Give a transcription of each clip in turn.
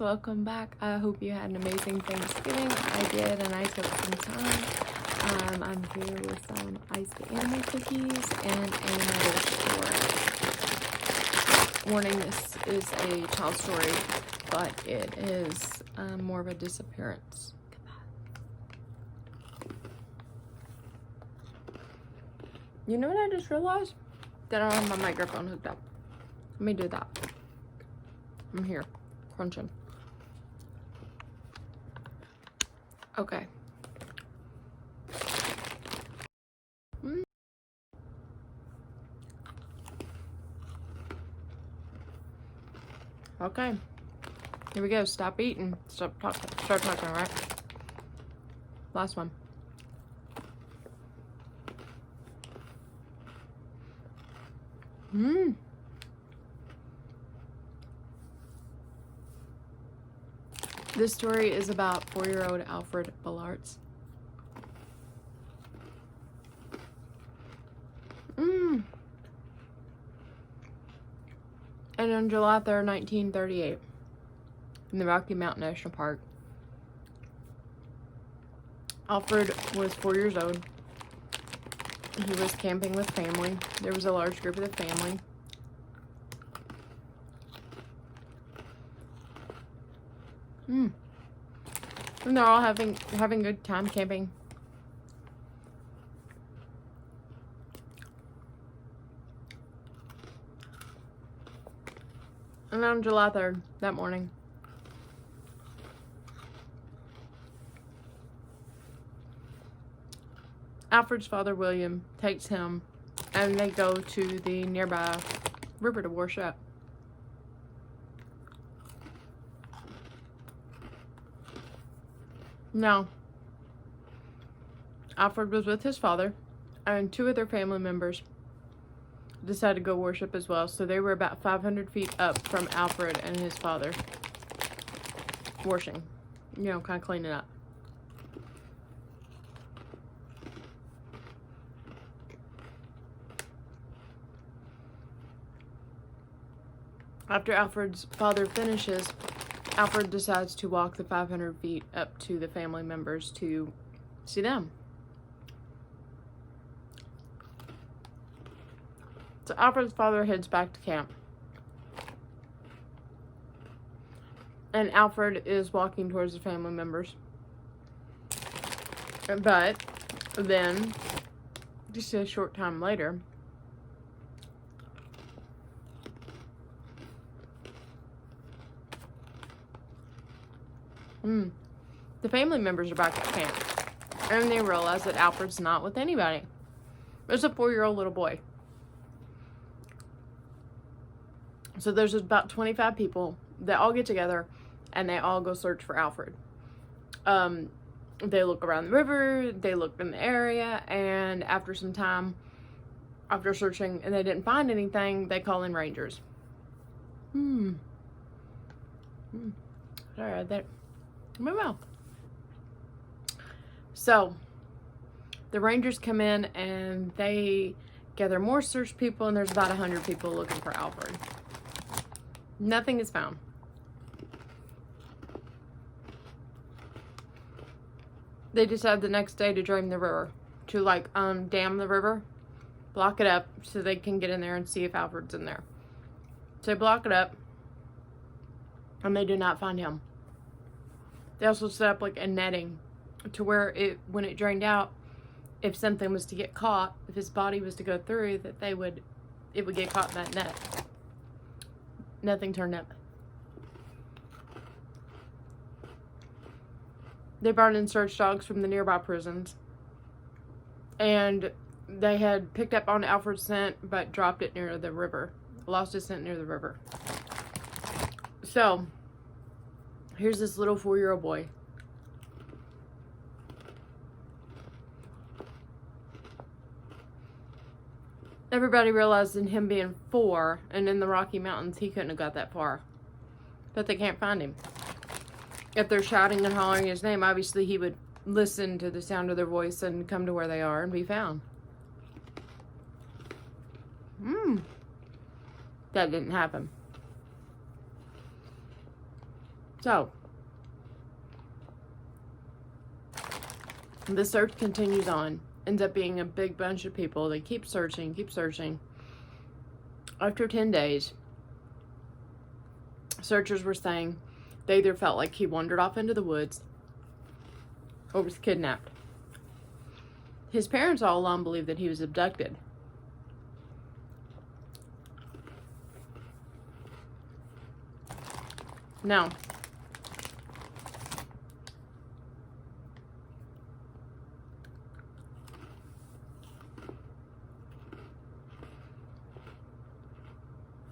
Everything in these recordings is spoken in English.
welcome back. I hope you had an amazing Thanksgiving. I did, and I took some time. I'm here with some iced animal cookies and another story. Warning, this is a child story, but it is more of a disappearance. You know what I just realized? That I don't have my microphone hooked up. Let me do that. I'm here, crunching. Okay. Okay. Here we go. Stop eating. Start talking, alright? Last one. This story is about 4-year-old Alfred Ballarts. And on July 3rd, 1938, in the Rocky Mtn National Park, Alfred was 4 years old. He was camping with family. There was a large group of the family. And they're all having a good time camping. And on July 3rd, that morning, Alfred's father, William, takes him and they go to the nearby river to wash up. Now, Alfred was with his father, and 2 other family members decided to go worship as well. So they were about 500 feet up from Alfred and his father, washing, you know, kind of cleaning up. After Alfred's father finishes, Alfred decides to walk the 500 feet up to the family members to see them. So Alfred's father heads back to camp. And Alfred is walking towards the family members. But then, just a short time later, the family members are back at camp, and they realize that Alfred's not with anybody. There's a 4-year-old little boy. So there's about 25 people that all get together, and they all go search for Alfred. They look around the river, they look in the area, and after some time, after searching and they didn't find anything, they call in rangers. Sorry, that in my mouth. So the rangers come in and they gather more search people, and there's about 100 people looking for Alfred. Nothing is found. They decide the next day to drain the river, to like dam the river, block it up so they can get in there and see if Alfred's in there. So they block it up, and they do not find him. They also set up like a netting to where when it drained out, if something was to get caught, if his body was to go through, that it would get caught in that net. Nothing turned up. They brought in search dogs from the nearby prisons, and they had picked up on Alfred's scent but dropped it near the river. Lost his scent near the river. So here's this little 4-year-old boy. Everybody realized in him being 4 and in the Rocky Mountains, he couldn't have got that far. But they can't find him. If they're shouting and hollering his name, obviously he would listen to the sound of their voice and come to where they are and be found. That didn't happen. So, the search continues on. Ends up being a big bunch of people. They keep searching, keep searching. After 10 days, searchers were saying they either felt like he wandered off into the woods or was kidnapped. His parents all along believed that he was abducted. Now,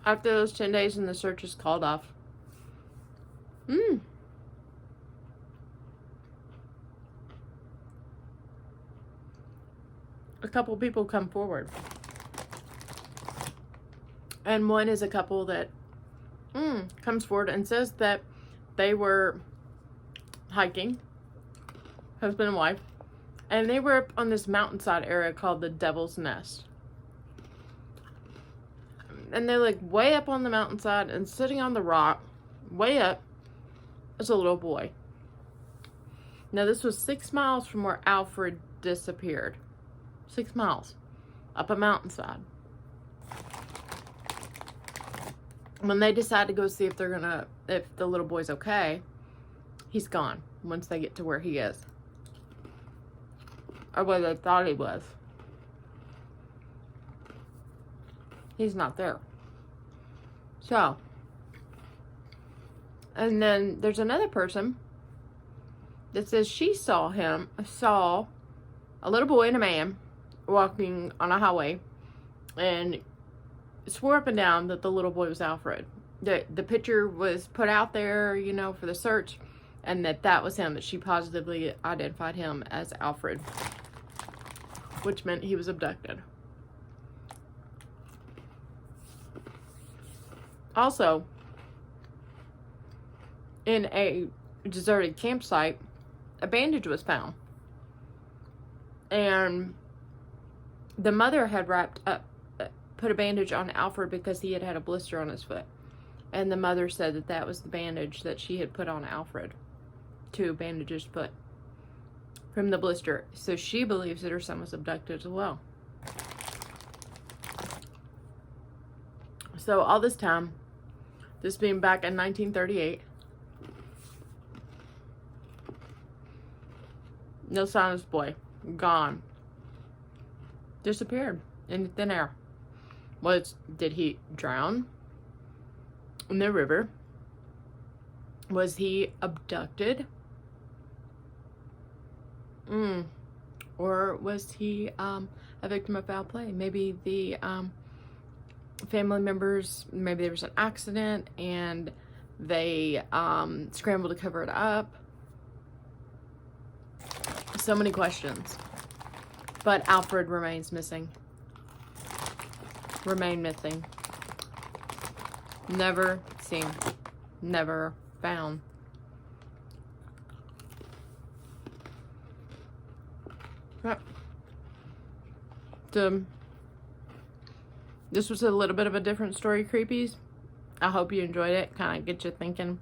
after those 10 days and the search is called off, a couple people come forward. And one is a couple that comes forward and says that they were hiking, husband and wife, and they were up on this mountainside area called the Devil's Nest. And they're like way up on the mountainside, and sitting on the rock, way up, is a little boy. Now this was 6 miles from where Alfred disappeared. 6 miles up a mountainside. When they decide to go see if if the little boy's okay, he's gone once they get to where he is. Or where they thought he was. He's not there. So, and then there's another person that says she saw a little boy and a man walking on a highway, and swore up and down that the little boy was Alfred. The picture was put out there, you know, for the search, and that was him, that she positively identified him as Alfred, which meant he was abducted. Also, in a deserted campsite, a bandage was found. And the mother had put a bandage on Alfred because he had a blister on his foot. And the mother said that was the bandage that she had put on Alfred to bandage his foot from the blister. So she believes that her son was abducted as well. So all this time, this being back in 1938, no sign of this boy. Gone. Disappeared into thin air. Did he drown in the river? Was he abducted? Or was he a victim of foul play? Maybe the family members, maybe there was an accident and they scrambled to cover it up. So many questions. But Alfred remains missing. Remain missing. Never seen. Never found. Yep. This was a little bit of a different story, Creepies. I hope you enjoyed it. Kind of get you thinking.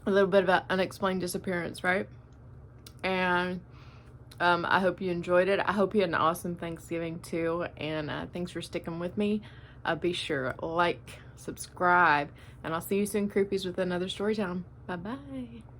A little bit about unexplained disappearance, right? And I hope you enjoyed it. I hope you had an awesome Thanksgiving too. And thanks for sticking with me. Be sure, like, subscribe, and I'll see you soon, Creepies, with another story time. Bye-bye.